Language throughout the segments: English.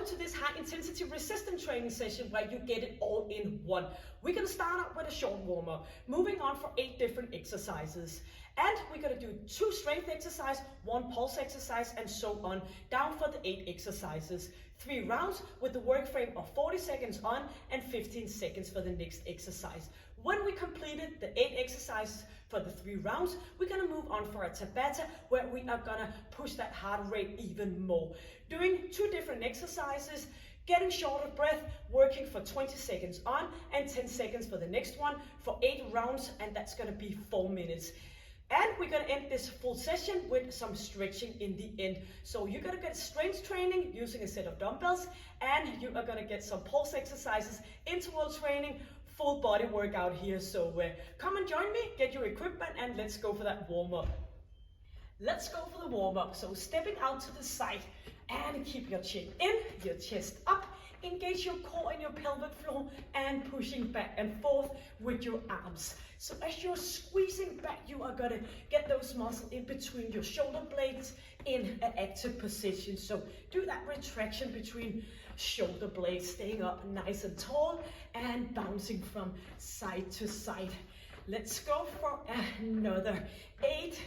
to this high intensity resistance training session where you get it all in one. We're gonna start out with a short warm up, moving on for 8 different exercises. And we're gonna do 2 strength exercises, 1 pulse exercise, and so on, down for the 8 exercises. 3 rounds with the work frame of 40 seconds on and 15 seconds for the next exercise. When we completed the 8 exercises for the 3 rounds, we're gonna move on for a Tabata, where we are gonna push that heart rate even more. Doing 2 different exercises, getting short of breath, working for 20 seconds on and 10 seconds for the next one for 8 rounds, and that's gonna be 4 minutes. And we're gonna end this full session with some stretching in the end. So you're gonna get strength training using a set of dumbbells, and you are gonna get some pulse exercises, interval training, full body workout here. So come and join me, get your equipment, and let's go for that warm up. Let's go for the warm up. So stepping out to the side and keep your chin in, your chest up, engage your core and your pelvic floor, and pushing back and forth with your arms. So as you're squeezing back, you are gonna get those muscles in between your shoulder blades in an active position. So do that retraction between shoulder blades, staying up nice and tall and bouncing from side to side. Let's go for another 8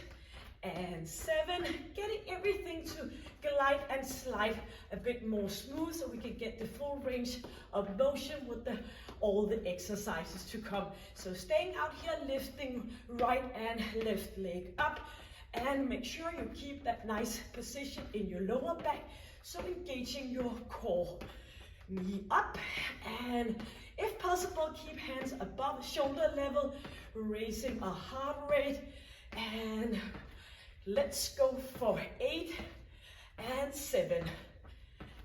and 7, getting everything to glide and slide a bit more smooth so we can get the full range of motion with all the exercises to come. So staying out here, lifting right and left leg up, and make sure you keep that nice position in your lower back, so engaging your core. Knee up, and if possible, keep hands above shoulder level, raising a heart rate, and let's go for 8 and 7,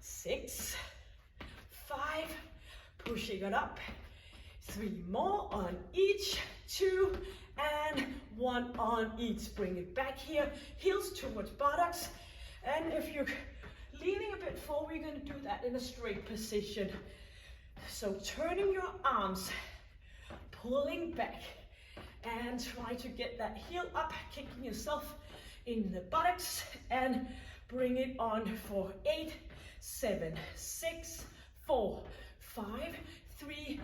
6, 5, pushing it up, 3 more on each, 2 and 1 on each. Bring it back here, heels towards buttocks, and if you're leaning a bit forward, we're going to do that in a straight position. So turning your arms, pulling back, and try to get that heel up, kicking yourself in the buttocks, and bring it on for 8, 7, 6, 4, 5, 3,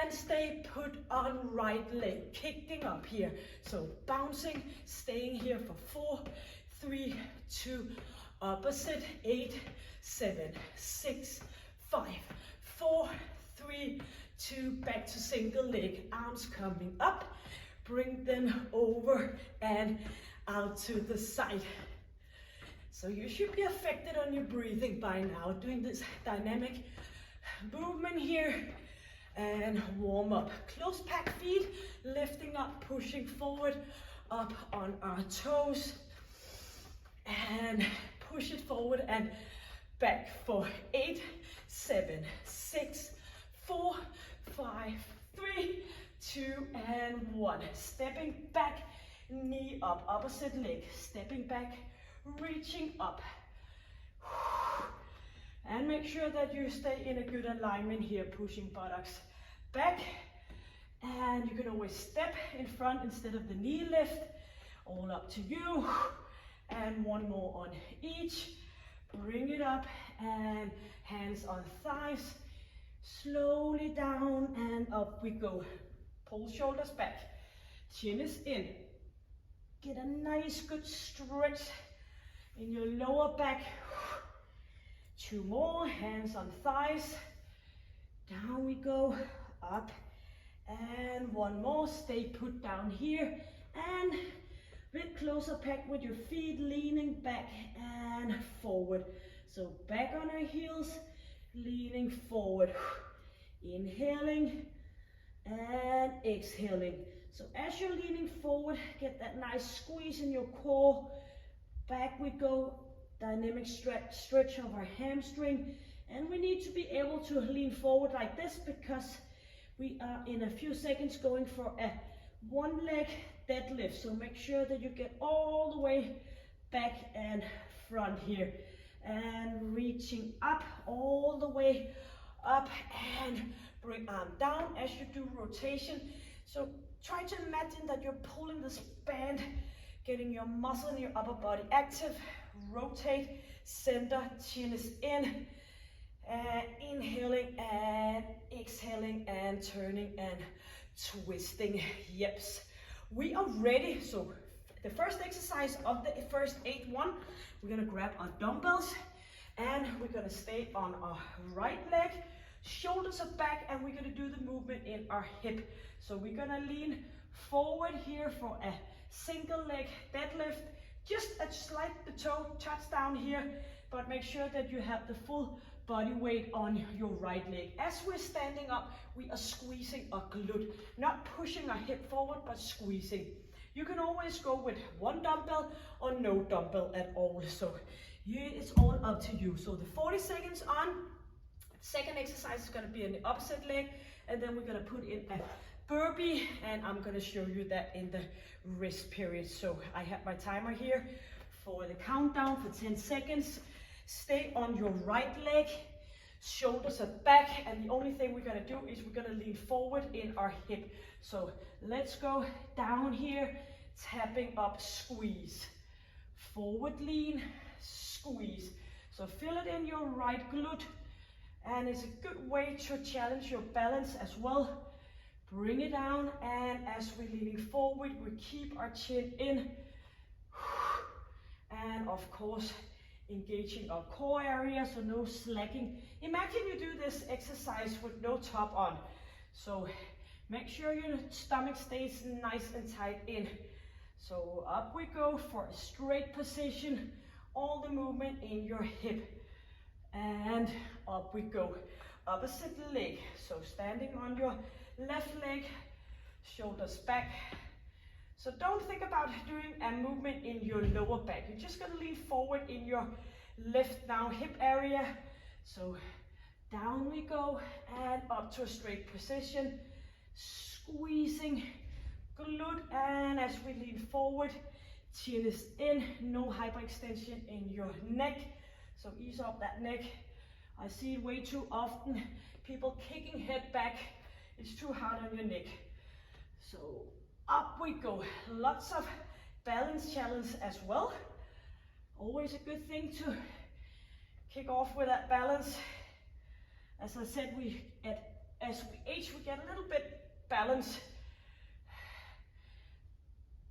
and stay put on right leg, kicking up here. So bouncing, staying here for 4, 3, 2, opposite, 8, 7, 6, 5, 4, 3, 2, back to single leg, arms coming up, bring them over and out to the side. So you should be affected on your breathing by now, doing this dynamic movement here, and warm up. Close pack feet, lifting up, pushing forward, up on our toes, and push it forward and back for 8, 7, 6, 4, 5, 3, 2, and 1. Stepping back, knee up, opposite leg, stepping back, reaching up. And make sure that you stay in a good alignment here, pushing buttocks back. And you can always step in front instead of the knee lift, all up to you. And 1 more on each. Bring it up, and hands on thighs, slowly down and up we go. Pull shoulders back, chin is in. Get a nice good stretch in your lower back. 2 more, hands on thighs, down we go, up, and 1 more, stay put down here, and a bit closer pack with your feet, leaning back and forward. So back on our heels, leaning forward, inhaling and exhaling. So as you're leaning forward, get that nice squeeze in your core. Back we go, dynamic stretch of our hamstring. And we need to be able to lean forward like this because we are in a few seconds going for a 1 leg deadlift. So make sure that you get all the way back and front here. And reaching up, all the way up, and bring arm down as you do rotation. So try to imagine that you're pulling this band, getting your muscle in your upper body active. Rotate, center, chin is in, And inhaling and exhaling and turning and twisting. Yeps. We are ready. So the first exercise of the first 8 we're gonna grab our dumbbells and we're gonna stay on our right leg. Shoulders are back and we're gonna do the movement in our hip. So we're gonna lean forward here for a single leg deadlift. Just a slight the toe touch down here, but make sure that you have the full body weight on your right leg. As we're standing up, we are squeezing our glute, not pushing our hip forward, but squeezing. You can always go with 1 dumbbell or no dumbbell at all. So here it's all up to you. So the 40 seconds on. Second exercise is going to be in the opposite leg, and then we're going to put in a burpee, and I'm going to show you that in the rest period. So I have my timer here for the countdown for 10 seconds. Stay on your right leg, shoulders are back, and the only thing we're going to do is we're going to lean forward in our hip. So let's go down here, tapping up, squeeze, forward lean, squeeze. So feel it in your right glute. And it's a good way to challenge your balance as well. Bring it down, and as we're leaning forward, we keep our chin in. And of course, engaging our core area, so no slacking. Imagine you do this exercise with no top on. So make sure your stomach stays nice and tight in. So up we go for a straight position, all the movement in your hip. And up we go, opposite leg. So standing on your left leg, shoulders back. So don't think about doing a movement in your lower back. You're just gonna lean forward in your left down hip area. So down we go and up to a straight position, squeezing glute, and as we lean forward, chin is in, no hyperextension in your neck. So ease up that neck. I see it way too often. People kicking head back. It's too hard on your neck. So up we go. Lots of balance challenge as well. Always a good thing to kick off with that balance. As I said, as we age, we get a little bit balance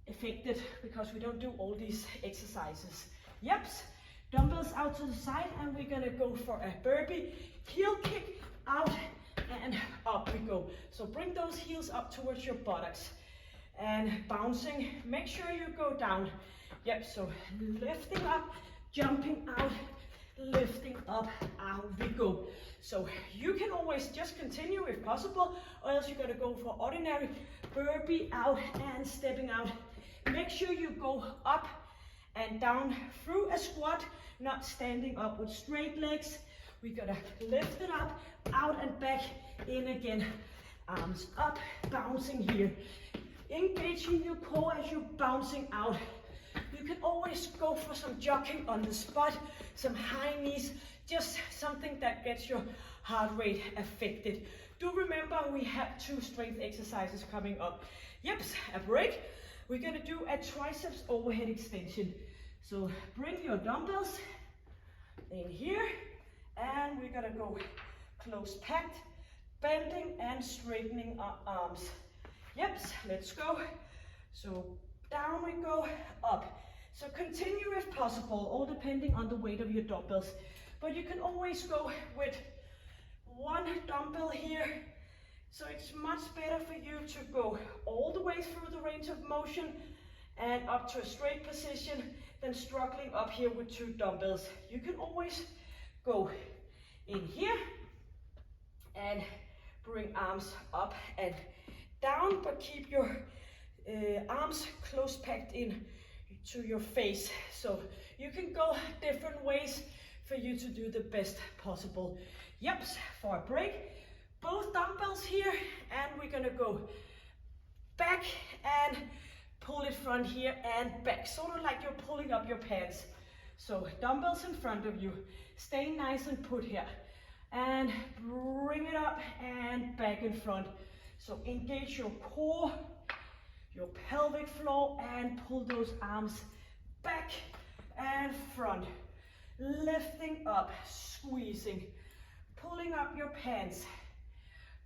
affected because we don't do all these exercises. Yeps. Dumbbells out to the side, and we're gonna go for a burpee, heel kick, out and up we go. So bring those heels up towards your buttocks and bouncing. Make sure you go down. Yep, so lifting up, jumping out, lifting up, out we go. So you can always just continue if possible, or else you're gonna go for ordinary burpee out and stepping out. Make sure you go up and down through a squat, not standing up with straight legs. We gotta lift it up, out and back, in again. Arms up, bouncing here. Engaging your core as you're bouncing out. You can always go for some jogging on the spot, some high knees, just something that gets your heart rate affected. Do remember we have 2 strength exercises coming up. Yep, a break. We're gonna do a triceps overhead extension. So bring your dumbbells in here, and we're gonna go close packed, bending and straightening our arms. Yep, let's go. So down we go, up. So continue if possible, all depending on the weight of your dumbbells. But you can always go with 1 dumbbell here. So it's much better for you to go all the way through the range of motion and up to a straight position than struggling up here with 2 dumbbells. You can always go in here and bring arms up and down, but keep your arms close packed in to your face. So you can go different ways for you to do the best possible. Yep, for a break, both dumbbells here, and we're gonna go back and pull it front here and back, sort of like you're pulling up your pants. So dumbbells in front of you, stay nice and put here, and bring it up and back in front. So engage your core, your pelvic floor, and pull those arms back and front. Lifting up, squeezing, pulling up your pants.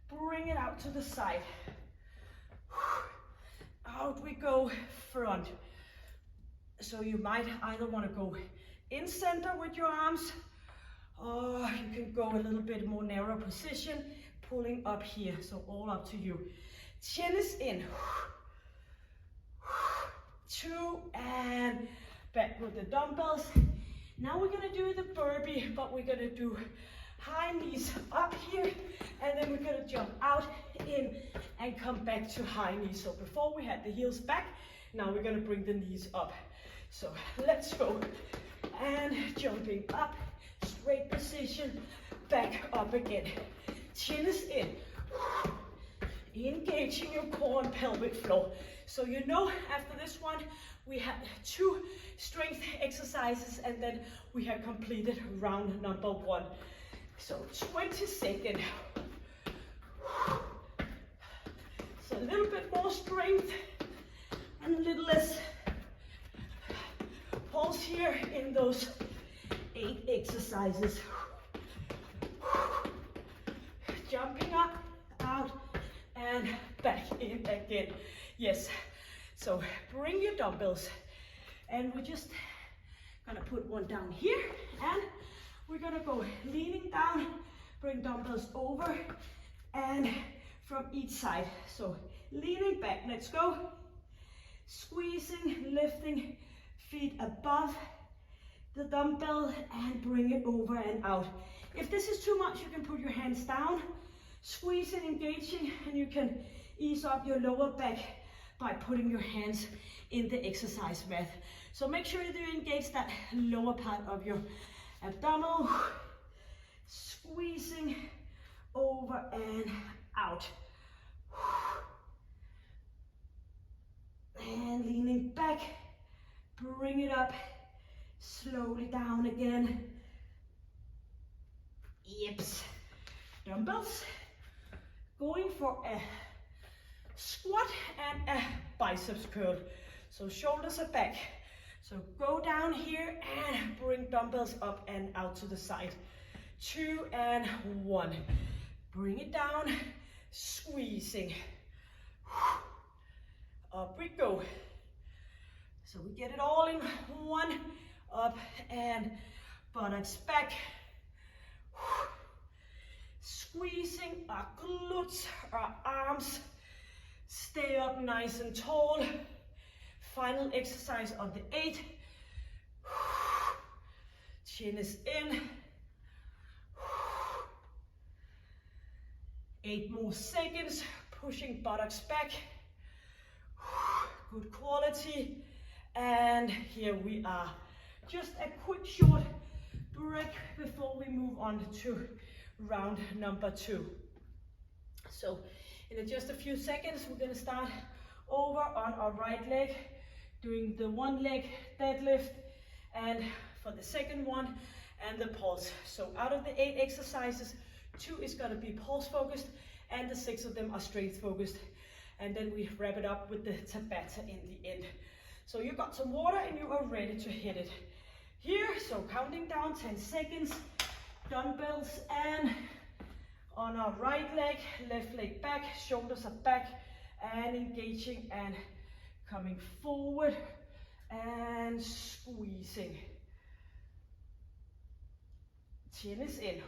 Bring it out to the side. Out we go, front. So you might either want to go in center with your arms, or you can go a little bit more narrow position, pulling up here. So all up to you. Chin is in. 2 and back with the dumbbells. Now we're gonna do the burpee, but we're gonna do high knees up here, and then we're gonna jump out, in, and come back to high knees. So before we had the heels back, now we're gonna bring the knees up. So let's go. And jumping up, straight position, back up again. Chin is in. Engaging your core and pelvic floor. So you know, after this one, we had 2 strength exercises, and then we have completed round number 1. So 20 seconds. So a little bit more strength and a little less pulse here in those 8 exercises. Jumping up, out, and back in again. Yes, so bring your dumbbells, and we're just gonna put one down here, and we're gonna go leaning down, bring dumbbells over, and from each side. So leaning back, let's go. Squeezing, lifting, feet above the dumbbell, and bring it over and out. If this is too much, you can put your hands down, squeezing, engaging, and you can ease up your lower back by putting your hands in the exercise mat. So make sure that you engage that lower part of your abdominal, squeezing over and out. And leaning back, bring it up, slowly down again. Yips. Dumbbells. Going for a squat and a biceps curl. So shoulders are back. So go down here and bring dumbbells up and out to the side. 2 and 1. Bring it down, squeezing. Up we go. So we get it all in one. Up and buttocks back. Squeezing our glutes, our arms. Stay up nice and tall. Final exercise of the 8. Chin is in. 8 more seconds. Pushing buttocks back. Good quality. And here we are. Just a quick short break before we move on to round number 2. So in just a few seconds, we're going to start over on our right leg, doing the 1 leg deadlift, and for the second one, and the pulse. So out of the 8 exercises, 2 is going to be pulse focused, and the 6 of them are strength focused. And then we wrap it up with the Tabata in the end. So you got some water and you are ready to hit it. Here, so counting down 10 seconds, dumbbells, and on our right leg, left leg back, shoulders are back, and engaging and coming forward and squeezing. Chin is in.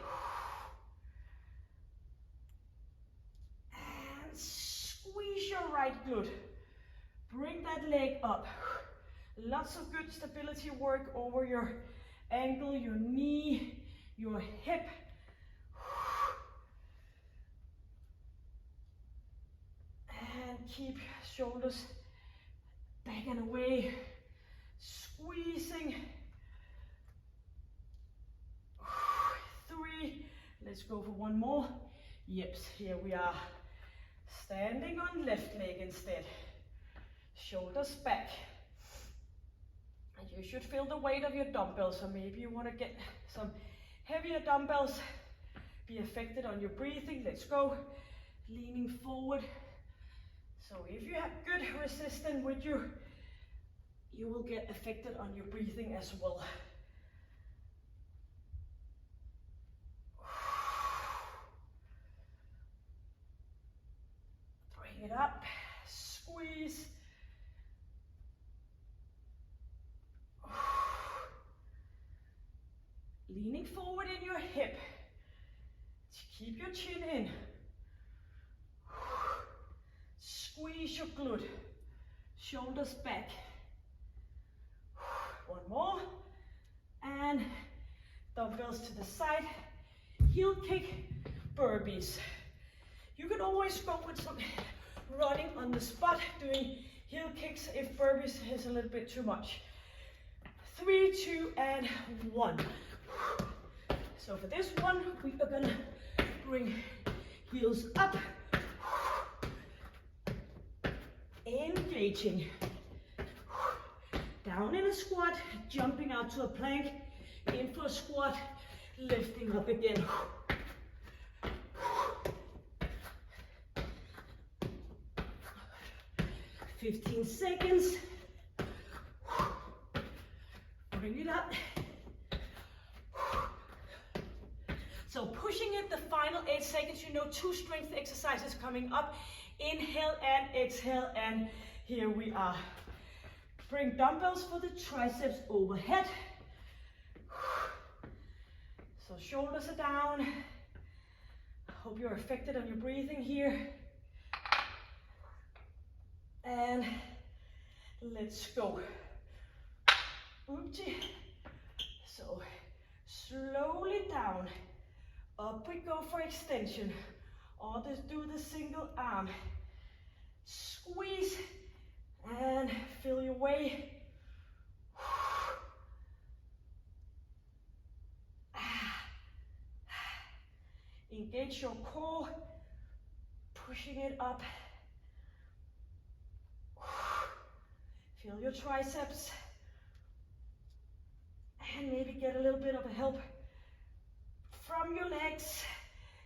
And squeeze your right glute. Bring that leg up. Lots of good stability work over your ankle, your knee, your hip. And keep shoulders back and away. Squeezing. 3. Let's go for 1 more. Yips, here we are. Standing on left leg instead. Shoulders back. And you should feel the weight of your dumbbells, so maybe you want to get some heavier dumbbells. Be affected on your breathing. Let's go. Leaning forward. So if you have good resistance with you, you will get affected on your breathing as well. Leaning forward in your hip. Keep your chin in. Squeeze your glute. Shoulders back. One more. And dumbbells to the side. Heel kick, burpees. You can always go with some running on the spot, doing heel kicks if burpees is a little bit too much. 3, 2, and 1. So for this one, we are gonna bring heels up, engaging, down in a squat, jumping out to a plank, in for a squat, lifting up again. 15 seconds. Bring it up. So pushing it the final 8 seconds, you know, 2 strength exercises coming up. Inhale and exhale, and here we are. Bring dumbbells for the triceps overhead. So shoulders are down. Hope you're affected on your breathing here. And let's go. Oopsie. So slowly down. Up we go for extension. Or just do the single arm. Squeeze and feel your way. Engage your core, pushing it up. Feel your triceps. And maybe get a little bit of a help from your legs.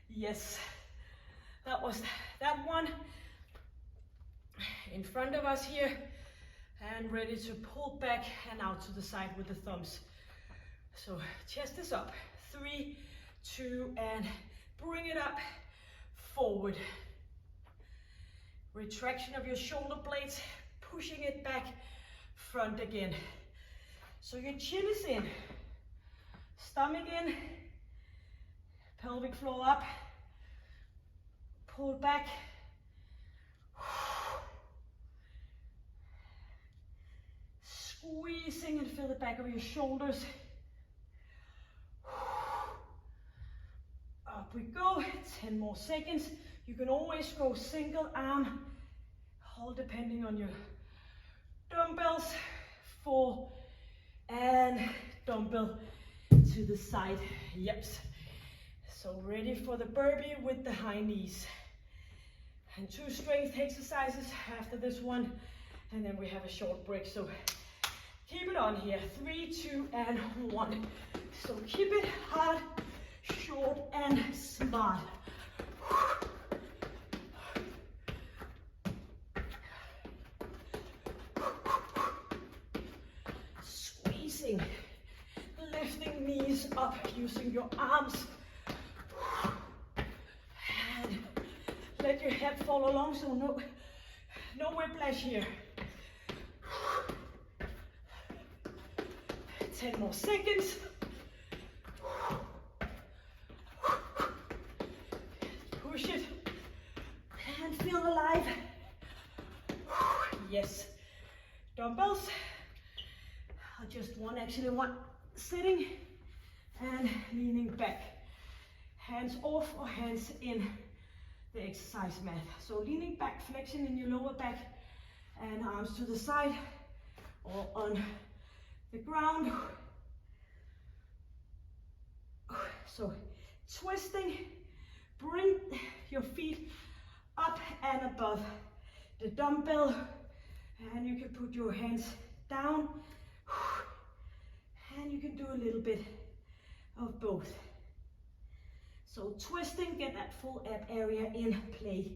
Yes, that was that one. In front of us here, and ready to pull back and out to the side with the thumbs. So chest is up. 3, 2, and bring it up, forward. Retraction of your shoulder blades, pushing it back, front again. So your chin is in, stomach in, pelvic floor up, pull back. Squeezing and feel the back of your shoulders. Up we go, 10 more seconds. You can always go single arm, all depending on your dumbbells. 4, and dumbbell to the side. Yep. So ready for the burpee with the high knees. And 2 strength exercises after this one, and then we have a short break. So keep it on here. 3, 2, and 1. So keep it hard, short, and smart. Squeezing, lifting knees up, using your arms. And let your head fall along, so no whiplash here. 10 more seconds. Push it and feel alive. Yes. Dumbbells. I just actually one sitting and leaning back. Hands off or hands in the exercise mat. So leaning back, flexion in your lower back, and arms to the side or on the ground. So twisting, bring your feet up and above the dumbbell, and you can put your hands down, and you can do a little bit of both. So twisting, get that full ab area in play.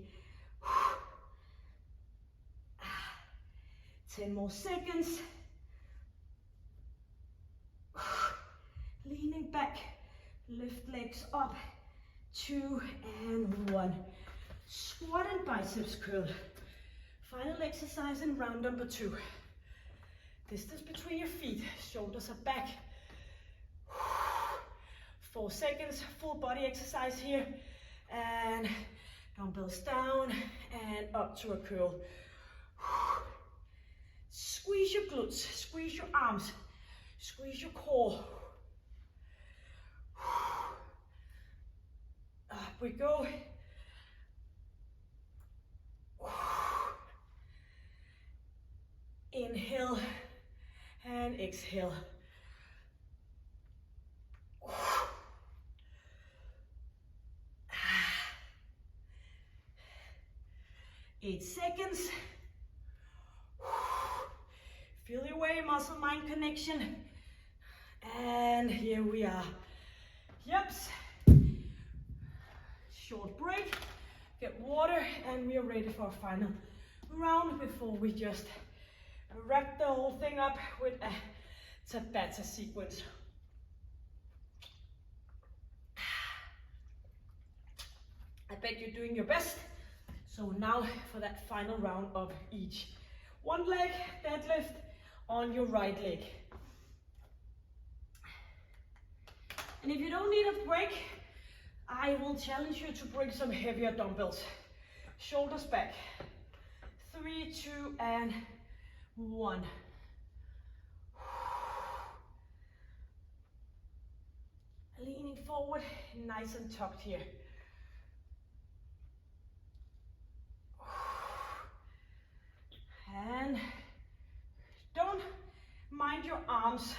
10 more seconds. Leaning back, lift legs up. 2 and 1. Squat and biceps curl. Final exercise in round number 2. Distance between your feet, shoulders are back. 4 seconds, full body exercise here. And dumbbells down and up to a curl. Squeeze your glutes, squeeze your arms, squeeze your core. Up we go. Inhale and exhale. 8 seconds. Feel your way, muscle-mind connection. And here we are. Yeps. Short break, get water, and we are ready for a final round before we just wrap the whole thing up with a Tabata sequence. I bet you're doing your best. So now for that final round of each. One leg deadlift on your right leg. And if you don't need a break, I will challenge you to bring some heavier dumbbells. Shoulders back. 3, 2, and 1. Leaning forward, nice and tucked here. And don't mind your arms.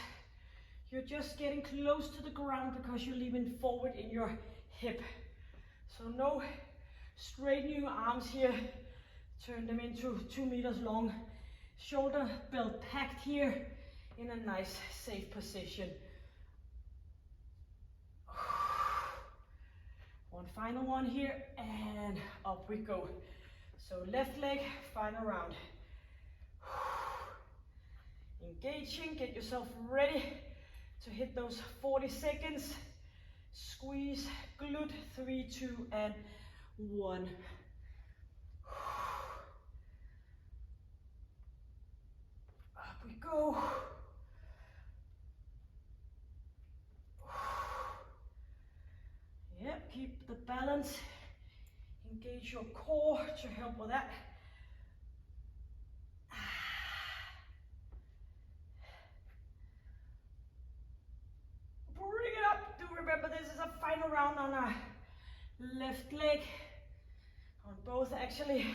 You're just getting close to the ground because you're leaning forward in your hip. So no straightening your arms here. Turn them into 2 meters long. Shoulder belt packed here in a nice safe position. One final one here and up we go. So left leg, final round. Engaging, get yourself ready to hit those 40 seconds. Squeeze, glute, 3, 2, and 1. Up we go. Yep, keep the balance. Engage your core to help with that. Bring it up. Do remember this is a final round on our left leg. On both actually.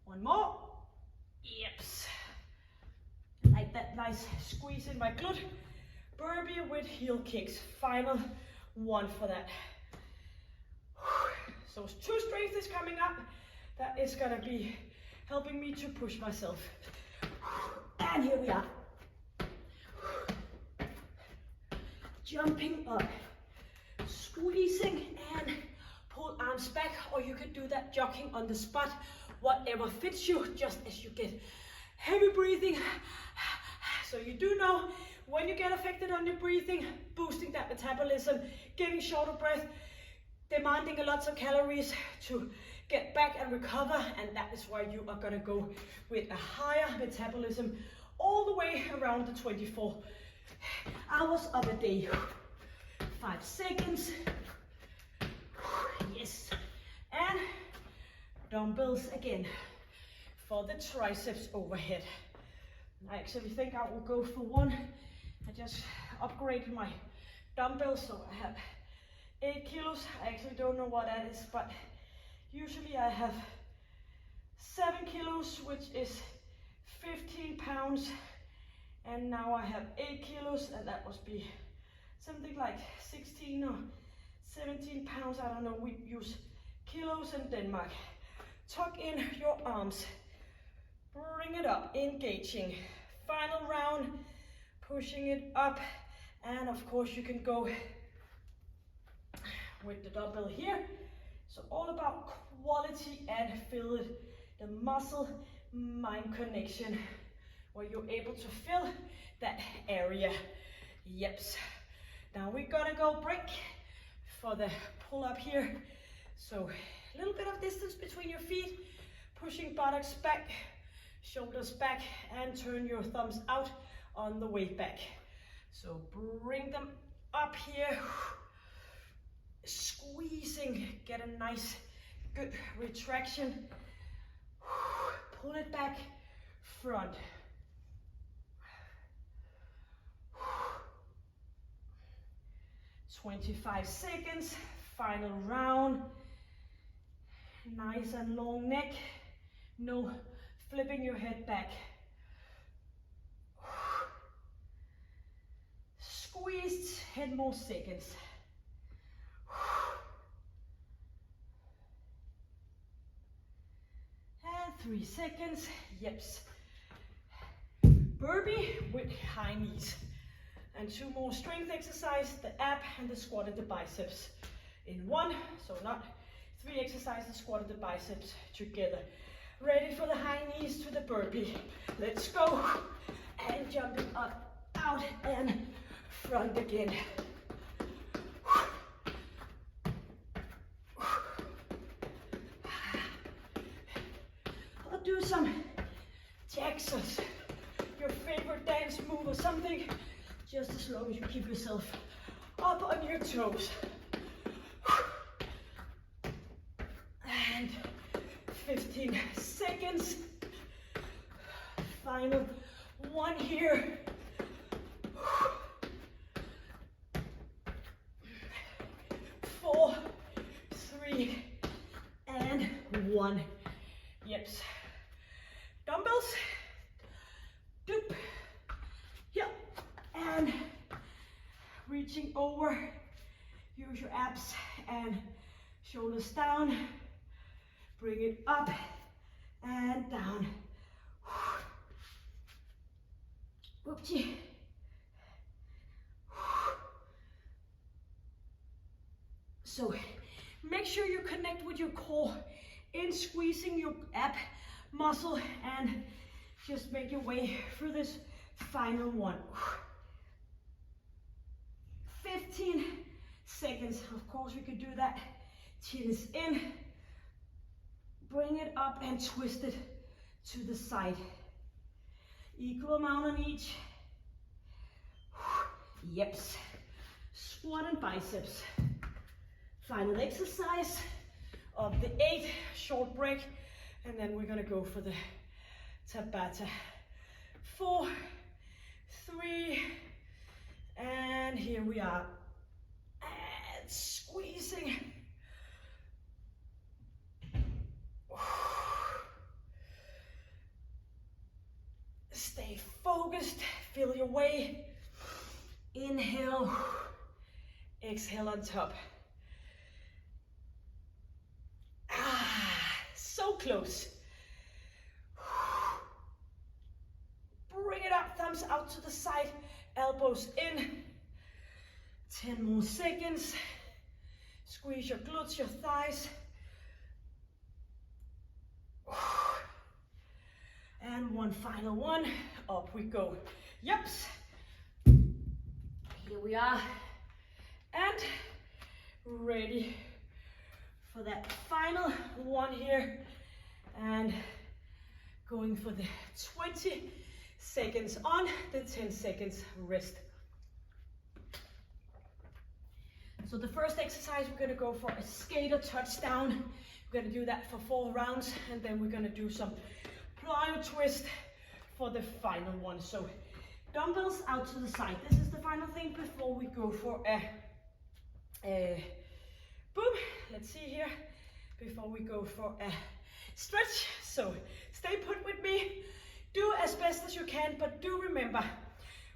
One more. Yeps. Like that nice squeeze in my glute. Burpee with heel kicks. Final one for that. So 2 strength is coming up. That is gonna be helping me to push myself. And here we are. Jumping up. Squeezing and pull arms back, or you can do that jogging on the spot. Whatever fits you, just as you get heavy breathing. So you do know when you get affected on your breathing, boosting that metabolism, getting shorter breath, demanding a lot of calories to get back and recover, and that is why you are gonna go with a higher metabolism all the way around the 24 hours of a day. 5 seconds. Yes. And dumbbells again for the triceps overhead. I actually think I will go for 1. I just upgraded my dumbbells, so I have 8 kilos. I actually don't know what that is, but usually I have 7 kilos, which is 15 pounds. And now I have 8 kilos, and that must be something like 16 or 17 pounds. I don't know, we use kilos in Denmark. Tuck in your arms. Bring it up, engaging. Final round, pushing it up. And of course you can go with the dumbbell here. So all about quality and feel it, the muscle-mind connection, where you're able to fill that area. Yeps. Now we're gonna go break for the pull-up here. So a little bit of distance between your feet, pushing buttocks back, shoulders back, and turn your thumbs out on the way back. So bring them up here, squeezing, get a nice, good retraction. Pull it back, front. 25 seconds, final round. Nice and long neck, no flipping your head back. Squeeze, 10 more seconds. And 3 seconds, yeps. Burpee with high knees. And 2 more strength exercise, the ab and the squat and the biceps in one. So not 3 exercises, squat and the biceps together. Ready for the high knees to the burpee. Let's go. And jumping up, out, and front again. I'll do some Jacksons, your favorite dance move or something, just as long as you keep yourself up on your toes. And 15 seconds. Final one here. 4, 3, and 1. Yeps. Dumbbells. Doop. Yep. And reaching over. Use your abs and shoulders down. Bring it up and down. Whoopsie. So make sure you connect with your core in squeezing your ab muscle and just make your way through this final one. 15 seconds. Of course, we could do that. Chin is in. Bring it up and twist it to the side. Equal amount on each. Yeps. Squat and biceps. Final exercise of the 8, short break, and then we're gonna go for the Tabata. 4, 3, and here we are. And squeezing. Stay focused, feel your way. Inhale, exhale on top. So close. Bring it up, thumbs out to the side, elbows in. 10 more seconds. Squeeze your glutes, your thighs. And one final one, up we go. Yeps. Here we are. And ready for that final one here. And going for the 20 seconds on, the 10 seconds rest. So the first exercise, we're gonna go for a skater touchdown. We're gonna do that for 4 rounds, and then we're gonna do some plyo twist for the final one. So dumbbells out to the side. This is the final thing before we go for a boom. Let's see here, before we go for a stretch. So stay put with me. Do as best as you can, but do remember,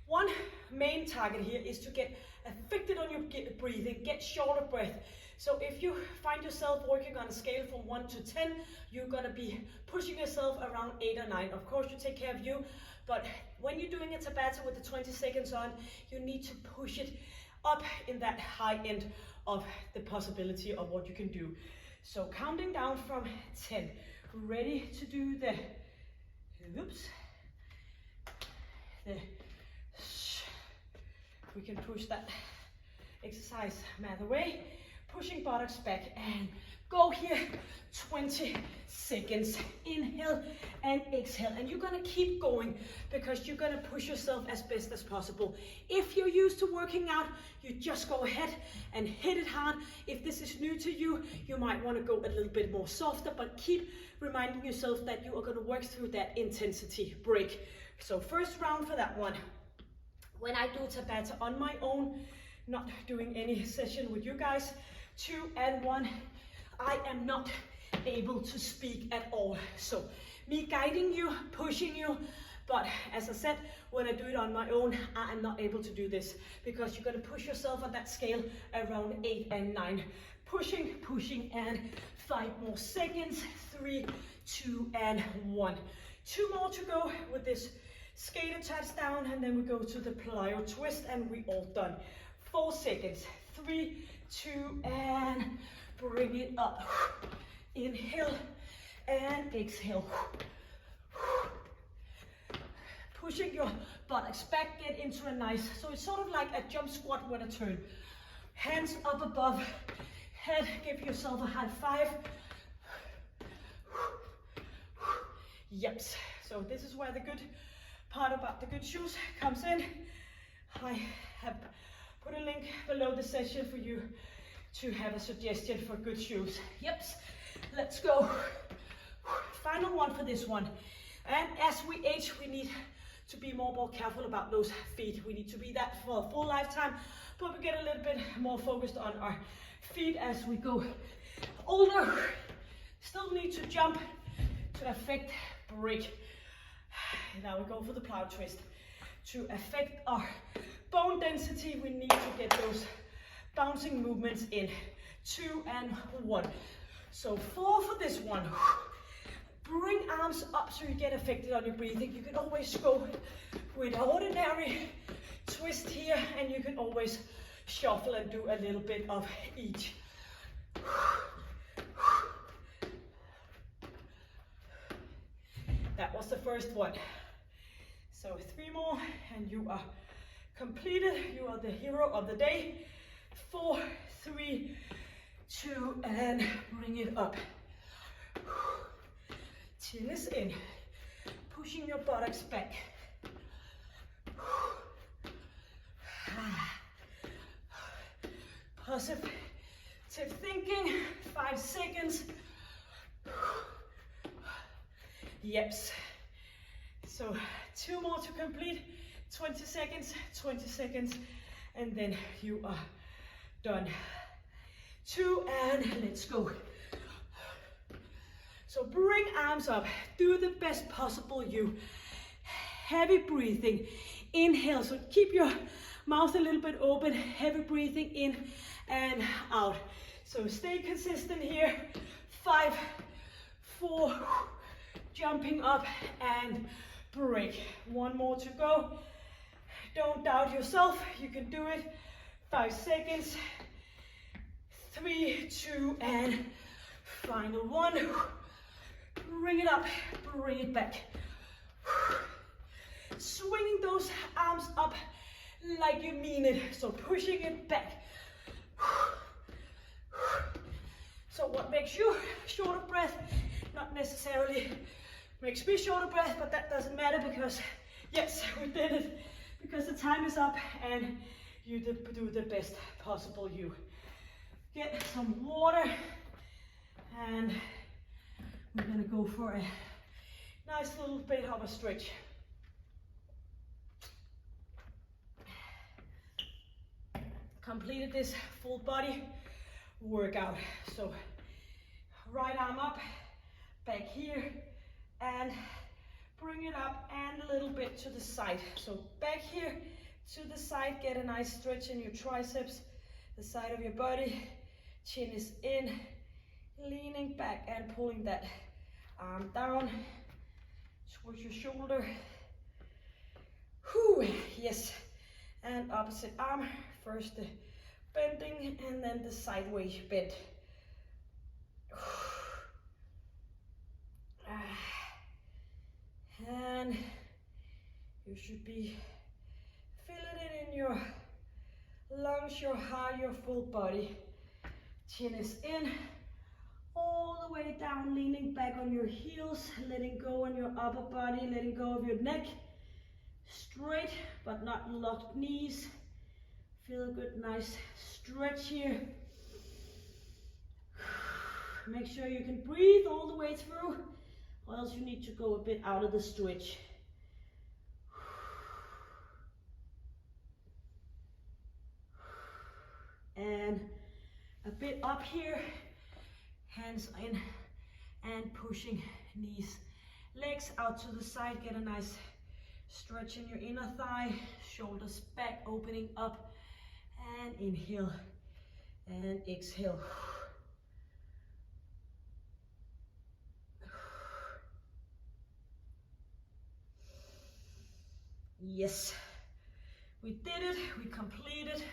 one main target here is to get affected on your breathing, get shorter breath. So if you find yourself working on a scale from 1 to 10, you're gonna be pushing yourself around 8 or 9. Of course, you take care of you, but when you're doing a Tabata with the 20 seconds on, you need to push it up in that high end of the possibility of what you can do. So counting down from 10, ready to do the, oops, we can push that exercise mat away, pushing buttocks back and Go here, 20 seconds. Inhale and exhale. And you're gonna keep going because you're gonna push yourself as best as possible. If you're used to working out, you just go ahead and hit it hard. If this is new to you, you might wanna go a little bit more softer, but keep reminding yourself that you are gonna work through that intensity break. So first round for that one. When I do Tabata on my own, not doing any session with you guys, 2 and 1, I am not able to speak at all. So me guiding you, pushing you, but as I said, when I do it on my own, I am not able to do this because you're gonna push yourself on that scale around 8 and 9. Pushing, pushing, and 5 more seconds. 3, 2, and 1. 2 more to go with this skater touchdown, and then we go to the plyo twist, and we all done. 4 seconds. 3, 2, and bring it up. Inhale and exhale. Pushing your buttocks back, get into a nice, so it's sort of like a jump squat with a turn. Hands up above head, give yourself a high five. Yep, so this is where the good part about the good shoes comes in. I have put a link below the session for you to have a suggestion for good shoes. Yep, let's go. Final one for this one. And as we age, we need to be more careful about those feet. We need to be that for a full lifetime, but we get a little bit more focused on our feet as we go older. Still need to jump to affect break. Now we go for the plyo twist. To affect our bone density, we need to get those bouncing movements in. 2 and 1. So 4 for this one. Bring arms up so you get affected on your breathing. You can always go with an ordinary twist here, and you can always shuffle and do a little bit of each. That was the first one. So 3 more and you are completed. You are the hero of the day. 4, 3, 2, and bring it up. Chin is in. Pushing your buttocks back. Positive thinking. 5 seconds. Yeps. So 2 more to complete. 20 seconds, 20 seconds, and then you are done. 2 and let's go. So bring arms up. Do the best possible you. Heavy breathing. Inhale. So keep your mouth a little bit open. Heavy breathing in and out. So stay consistent here. 5, 4, jumping up and break. 1 more to go. Don't doubt yourself. You can do it. 5 seconds. 3, 2, and final one. Bring it up, bring it back. Swinging those arms up like you mean it. So pushing it back. So what makes you short of breath, not necessarily makes me short of breath, but that doesn't matter because, yes, we did it. Because the time is up and you do the best possible you. Get some water and we're gonna go for a nice little bit of a stretch. Completed this full body workout. So right arm up, back here, and bring it up and a little bit to the side. So back here to the side, get a nice stretch in your triceps, the side of your body. Chin is in, leaning back and pulling that arm down towards your shoulder. Whew, yes. And opposite arm, first the bending and then the sideways bend. And you should be feeling it in your lungs, your heart, your full body. Chin is in, all the way down, leaning back on your heels, letting go on your upper body, letting go of your neck. Straight, but not locked knees. Feel a good, nice stretch here. Make sure you can breathe all the way through, or else you need to go a bit out of the stretch. And a bit up here, hands in and pushing knees, legs out to the side. Get a nice stretch in your inner thigh, shoulders back, opening up, and inhale and exhale. Yes, we did it, we completed.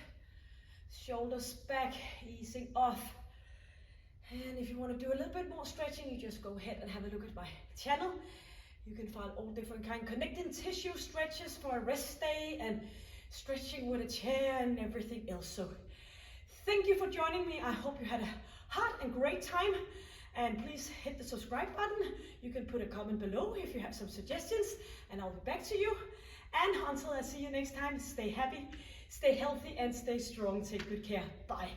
Shoulders back, easing off. And if you want to do a little bit more stretching, you just go ahead and have a look at my channel. You can find all different kind of connecting tissue stretches for a rest day and stretching with a chair and everything else. So thank you for joining me. I hope you had a hot and great time. And please hit the subscribe button. You can put a comment below if you have some suggestions, and I'll be back to you. And until I see you next time, stay happy, stay healthy, and stay strong. Take good care. Bye.